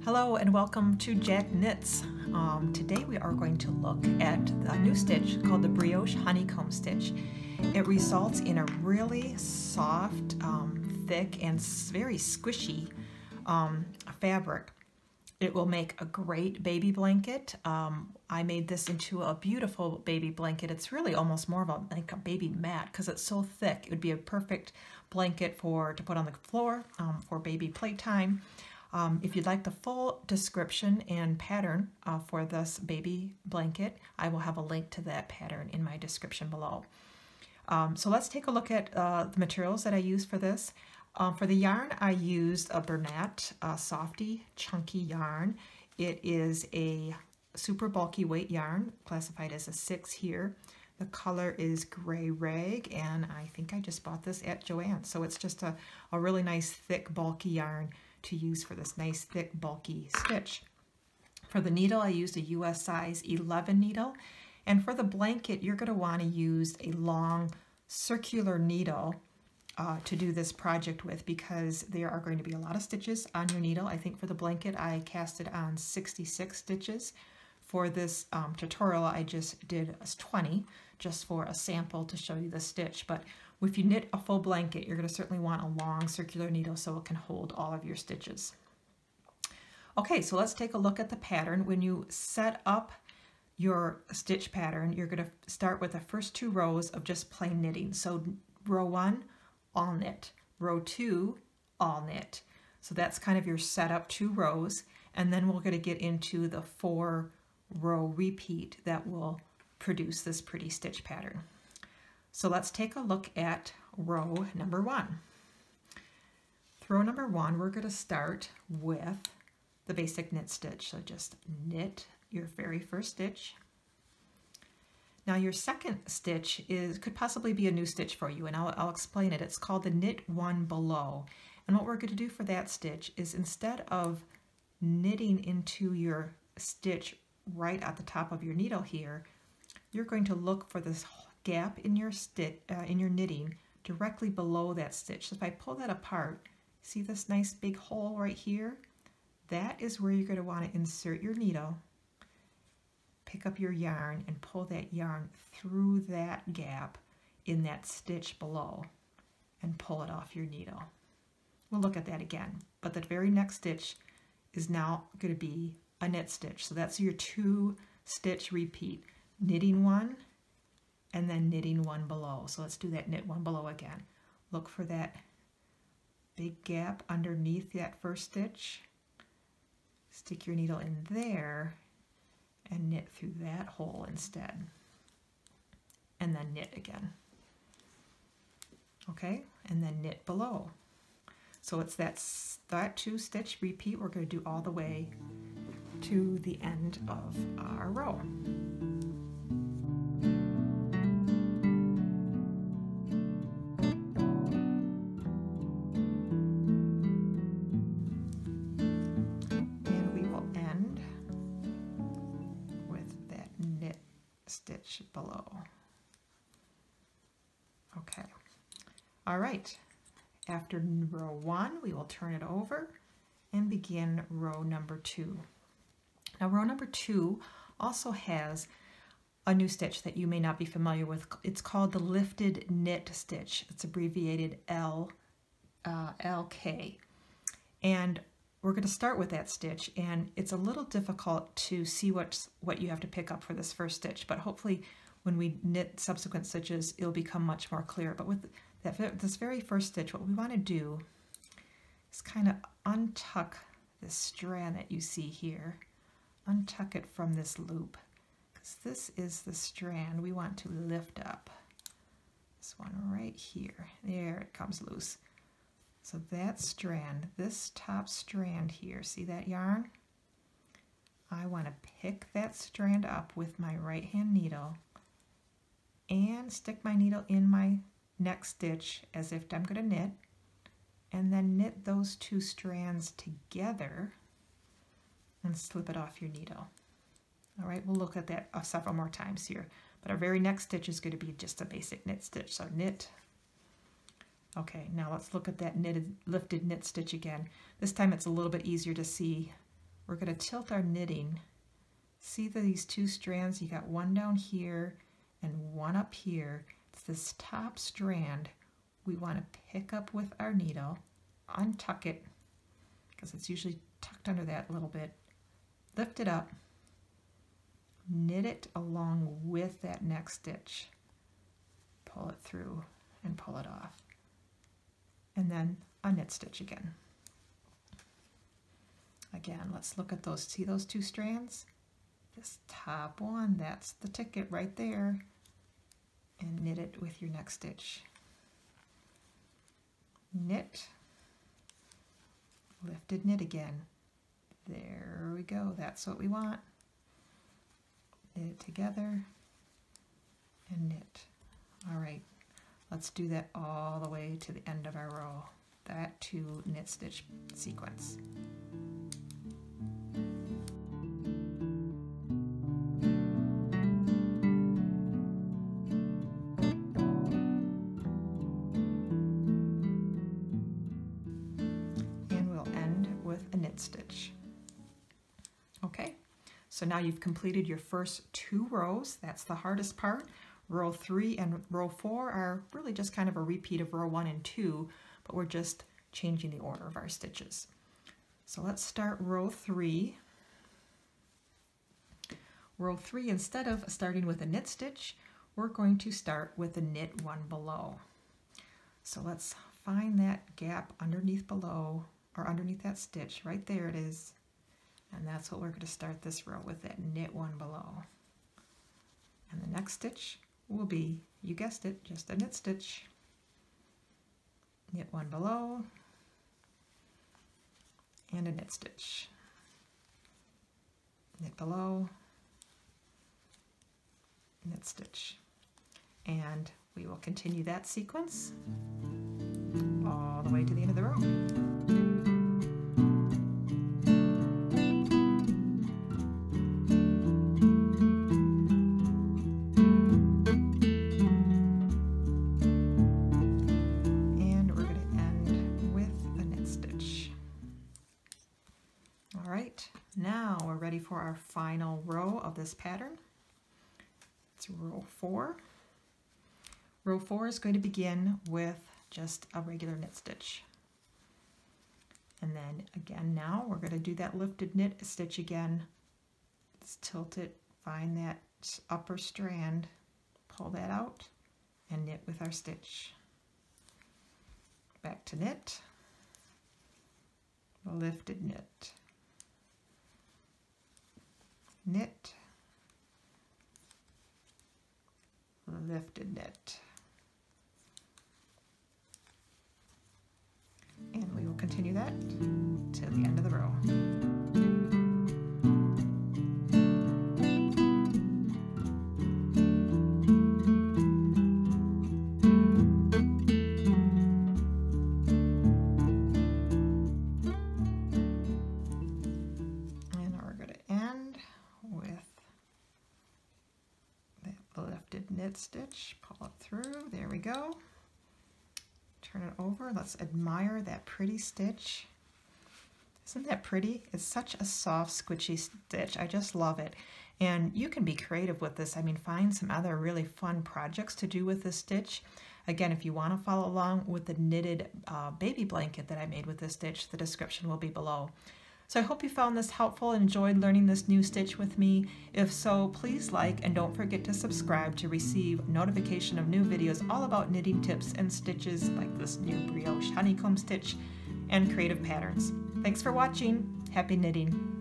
Hello and welcome to Jack Knits. Today we are going to look at a new stitch called the Brioche Honeycomb Stitch. It results in a really soft, thick, and very squishy fabric. It will make a great baby blanket. I made this into a beautiful baby blanket. It's really almost more of like a baby mat because it's so thick. It would be a perfect blanket to put on the floor for baby playtime. If you'd like the full description and pattern for this baby blanket, I will have a link to that pattern in my description below. So let's take a look at the materials that I used for this. For the yarn, I used a Bernat Softy Chunky yarn. It is a super bulky weight yarn, classified as a 6 here. The color is Gray Rag, and I think I just bought this at Joann's. So it's just a really nice, thick, bulky yarn to use for this nice, thick, bulky stitch. For the needle, I used a US size 11 needle. And for the blanket, you're going to want to use a long circular needle to do this project with, because there are going to be a lot of stitches on your needle. I think for the blanket, I casted on 66 stitches. For this tutorial, I just did 20, just for a sample to show you the stitch. But if you knit a full blanket, you're going to certainly want a long circular needle so it can hold all of your stitches. Okay, so let's take a look at the pattern. When you set up your stitch pattern, you're going to start with the first 2 rows of just plain knitting. So row 1, all knit. Row 2, all knit. So that's kind of your setup 2 rows. And then we're going to get into the 4-row repeat that will produce this pretty stitch pattern. So let's take a look at row number 1. Row number 1, we're going to start with the basic knit stitch. So just knit your very first stitch. Now your second stitch could possibly be a new stitch for you, and I'll explain it. It's called the knit 1 below. And what we're going to do for that stitch is, instead of knitting into your stitch right at the top of your needle here, you're going to look for this gap in your knitting directly below that stitch. So if I pull that apart, see this nice big hole right here? That is where you're going to want to insert your needle, pick up your yarn, and pull that yarn through that gap in that stitch below and pull it off your needle. We'll look at that again, but the very next stitch is now going to be a knit stitch. So that's your 2-stitch repeat, knitting 1 and then knitting 1 below. So let's do that knit 1 below again. Look for that big gap underneath that first stitch. Stick your needle in there and knit through that hole instead. And then knit again. Okay, and then knit below. So it's that 2-stitch repeat we're going to do all the way to the end of our row. Stitch below. Okay. All right. After row 1, we will turn it over and begin row number 2. Now, row number 2 also has a new stitch that you may not be familiar with. It's called the lifted knit stitch. It's abbreviated LK. And we're going to start with that stitch, and it's a little difficult to see what you have to pick up for this first stitch, but hopefully when we knit subsequent stitches it'll become much more clear. But with this very first stitch, what we want to do is kind of untuck this strand that you see here. Untuck it from this loop, because this is the strand we want to lift up. This one right here. There, it comes loose. So that strand, this top strand here, see that yarn? I want to pick that strand up with my right hand needle and stick my needle in my next stitch as if I'm going to knit, and then knit those 2 strands together and slip it off your needle. All right, we'll look at that several more times here, but our very next stitch is going to be just a basic knit stitch. So knit Okay, now let's look at that lifted knit stitch again. This time it's a little bit easier to see. We're going to tilt our knitting. See these two strands? You got one down here and one up here. It's this top strand we want to pick up with our needle, untuck it, because it's usually tucked under that a little bit. Lift it up, knit it along with that next stitch. Pull it through and pull it off. And then a knit stitch again. Again, let's look at those. See those two strands? This top one, that's the ticket right there. And knit it with your next stitch. Knit, lifted knit again. There we go, that's what we want. Knit it together and knit. All right, let's do that all the way to the end of our row. That 2 knit stitch sequence. Stitch. Okay, so now you've completed your first 2 rows. That's the hardest part. Row 3 and row 4 are really just kind of a repeat of row 1 and 2, but we're just changing the order of our stitches. So let's start row 3. Row 3, instead of starting with a knit stitch, we're going to start with a knit one below. So let's find that gap underneath below, or underneath that stitch. Right there it is. And that's what we're going to start this row with, that knit one below. And the next stitch will be, you guessed it, just a knit stitch. Knit one below and a knit stitch. Knit below, knit stitch. And we will continue that sequence all the way to the end of the row. Now we're ready for our final row of this pattern. It's row 4. Row 4 is going to begin with just a regular knit stitch. And then again now we're going to do that lifted knit stitch again. Let's tilt it, find that upper strand, pull that out, and knit with our stitch. Back to knit, lifted knit. Knit, lifted knit, and we will continue that to the end of the row. Knit stitch, pull it through, there we go. Turn it over, let's admire that pretty stitch. Isn't that pretty? It's such a soft, squishy stitch. I just love it. And you can be creative with this. I mean, find some other really fun projects to do with this stitch. Again, if you want to follow along with the knitted baby blanket that I made with this stitch, the description will be below. So I hope you found this helpful and enjoyed learning this new stitch with me. If so, please like and don't forget to subscribe to receive notification of new videos all about knitting tips and stitches like this new Brioche Honeycomb stitch and creative patterns. Thanks for watching. Happy knitting.